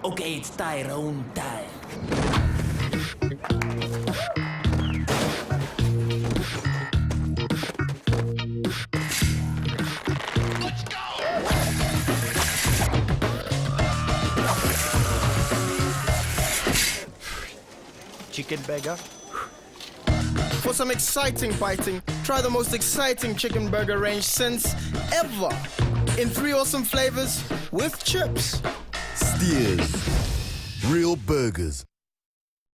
Okay, it's Tyrone time. Chicken burger. For some exciting biting, try the most exciting chicken burger range since ever. In 3 awesome flavors with chips. Steers. Real burgers.